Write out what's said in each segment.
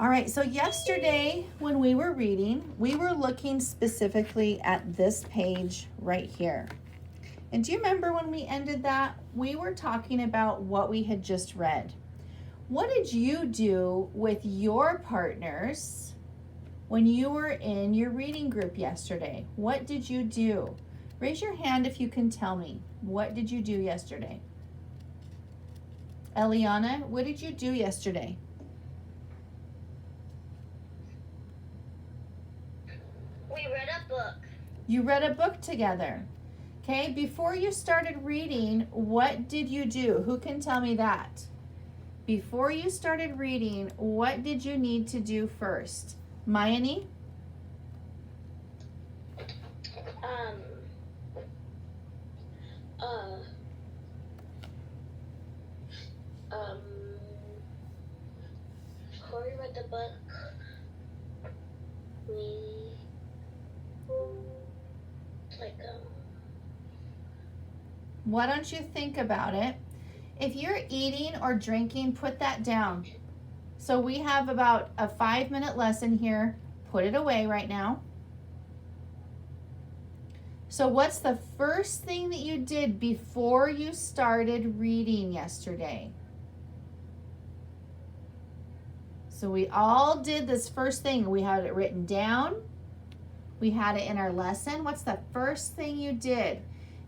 All right, so yesterday when we were reading, we were looking specifically at this page right here. And do you remember when we ended that? We were talking about what we had just read. What did you do with your partners when you were in your reading group yesterday? What did you do? Raise your hand if you can tell me. What did you do yesterday? Eliana, what did you do yesterday? We read a book. You read a book together. Okay, before you started reading, what did you do? Who can tell me that? Before you started reading, what did you need to do first? Mayani? Before we read the book, why don't you think about it? If you're eating or drinking, put that down. So we have about a 5-minute lesson here. Put it away right now. So what's the first thing that you did before you started reading yesterday? So we all did this first thing. We had it written down. We had it in our lesson. What's the first thing you did?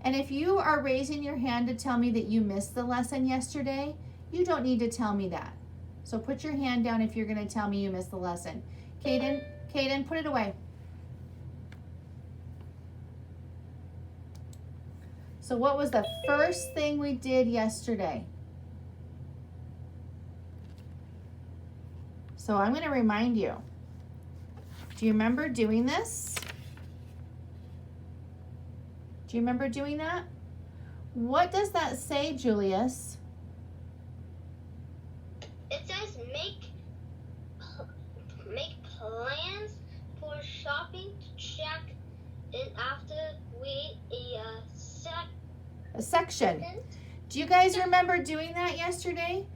And if you are raising your hand to tell me that you missed the lesson yesterday, you don't need to tell me that. So put your hand down if you're going to tell me you missed the lesson. Kaden, put it away. So what was the first thing we did yesterday? So I'm going to remind you. Do you remember doing this? Do you remember doing that? What does that say, Julius? It says make plans for shopping to check in after a section. Do you guys remember doing that yesterday?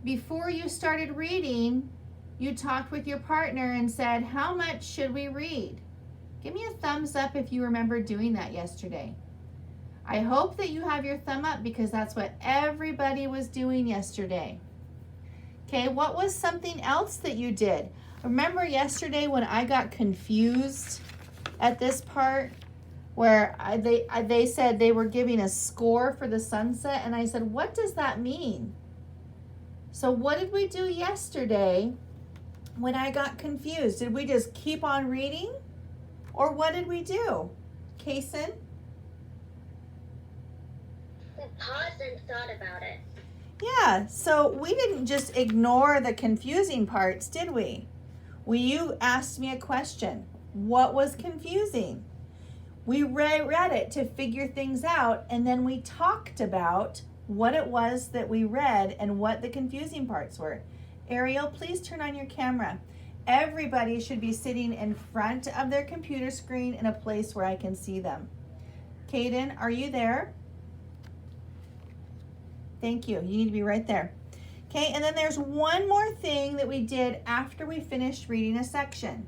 Before you started reading, you talked with your partner and said, how much should we read? Give me a thumbs up if you remember doing that yesterday. I hope that you have your thumb up because that's what everybody was doing yesterday. Okay, what was something else that you did? Remember yesterday when I got confused at this part where they said they were giving a score for the sunset, and I said, what does that mean? So what did we do yesterday when I got confused? Did we just keep on reading? Or what did we do? Kason? We paused and thought about it. Yeah, so we didn't just ignore the confusing parts, did we? You asked me a question. What was confusing? We read it to figure things out, and then we talked about what it was that we read and what the confusing parts were. Ariel, please turn on your camera. Everybody should be sitting in front of their computer screen in a place where I can see them. Kaden, are you there? Thank you. You need to be right there. Okay, and then there's one more thing that we did after we finished reading a section.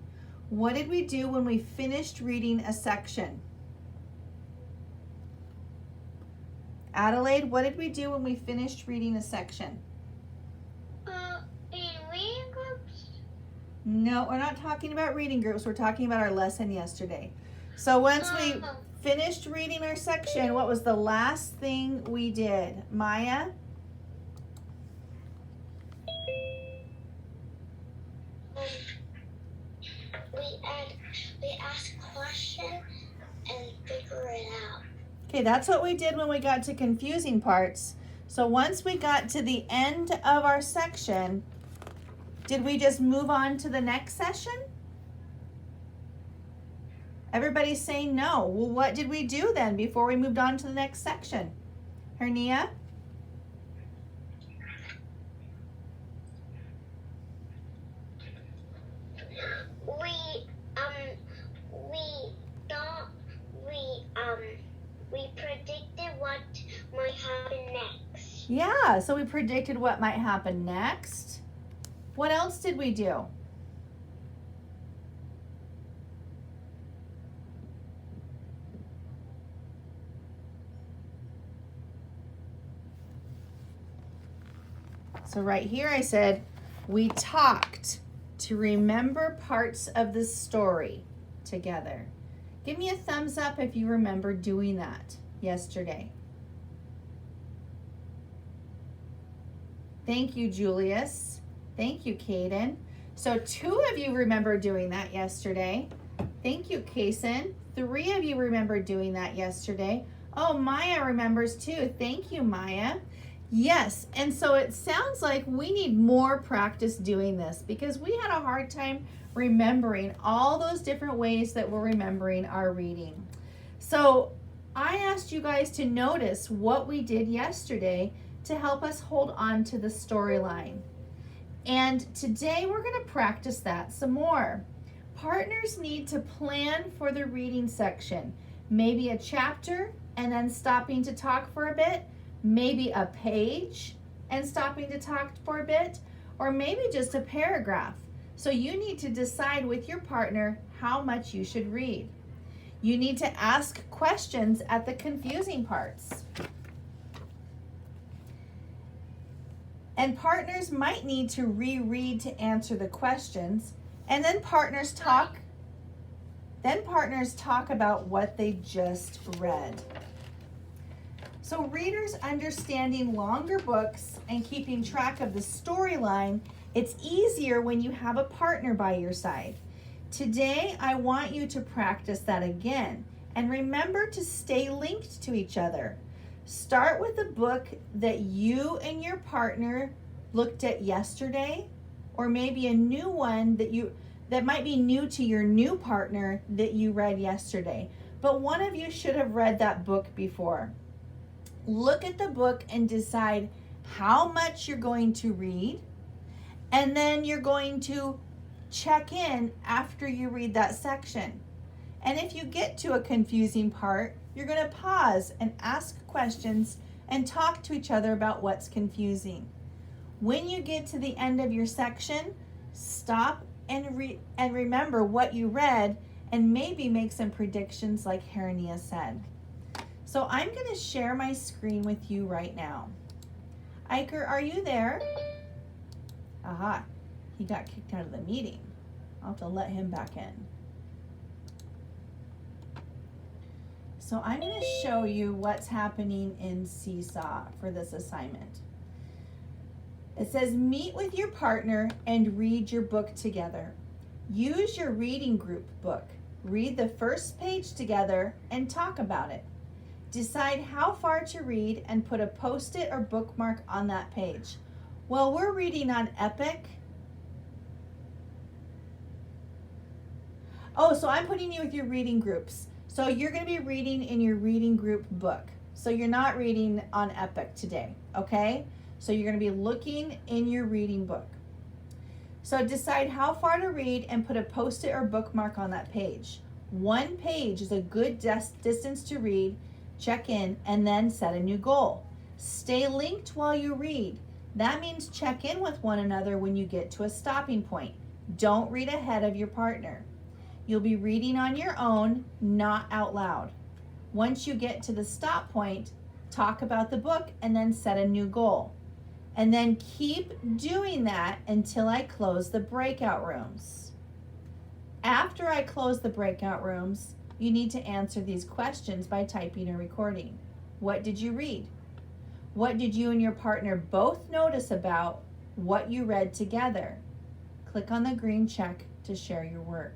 What did we do when we finished reading a section? Adelaide, what did we do when we finished reading a section? In reading groups? No, we're not talking about reading groups. We're talking about our lesson yesterday. So once we finished reading our section, what was the last thing we did? Maya? We asked questions and figure it out. Okay, that's what we did when we got to confusing parts. So once we got to the end of our section, did we just move on to the next session? Everybody's saying no. Well, what did we do then before we moved on to the next section? Hernia? We predicted what might happen next. Yeah, so we predicted what might happen next. What else did we do? So right here I said, we talked to remember parts of the story together. Give me a thumbs up if you remember doing that yesterday. Thank you, Julius. Thank you, Caden. So 2 of you remember doing that yesterday. Thank you, Kason. 3 of you remember doing that yesterday. Oh, Maya remembers too. Thank you, Maya. Yes, and so it sounds like we need more practice doing this because we had a hard time remembering all those different ways that we're remembering our reading. So I asked you guys to notice what we did yesterday to help us hold on to the storyline. And today we're going to practice that some more. Partners need to plan for the reading section, maybe a chapter and then stopping to talk for a bit, maybe a page and stopping to talk for a bit, or maybe just a paragraph. So you need to decide with your partner how much you should read. You need to ask questions at the confusing parts. And partners might need to reread to answer the questions, and then partners talk about what they just read. So readers understanding longer books and keeping track of the storyline, it's easier when you have a partner by your side. Today, I want you to practice that again, and remember to stay linked to each other. Start with a book that you and your partner looked at yesterday, or maybe a new one that might be new to your new partner that you read yesterday. But one of you should have read that book before. Look at the book and decide how much you're going to read, and then you're going to check in after you read that section. And if you get to a confusing part, you're going to pause and ask questions and talk to each other about what's confusing. When you get to the end of your section, stop and remember what you read and maybe make some predictions like Hernia said. So I'm going to share my screen with you right now. Iker, are you there? Aha, he got kicked out of the meeting. I'll have to let him back in. So I'm going to show you what's happening in Seesaw for this assignment. It says, meet with your partner and read your book together. Use your reading group book. Read the first page together and talk about it. Decide how far to read and put a post-it or bookmark on that page. Well, we're reading on Epic. Oh, so I'm putting you with your reading groups. So you're going to be reading in your reading group book. So you're not reading on Epic today, okay? So you're going to be looking in your reading book. So decide how far to read and put a post-it or bookmark on that page. 1 page is a good distance to read. Check in and then set a new goal. Stay linked while you read. That means check in with one another when you get to a stopping point. Don't read ahead of your partner. You'll be reading on your own, not out loud. Once you get to the stop point, talk about the book and then set a new goal. And then keep doing that until I close the breakout rooms. After I close the breakout rooms, you need to answer these questions by typing or recording. What did you read? What did you and your partner both notice about what you read together? Click on the green check to share your work.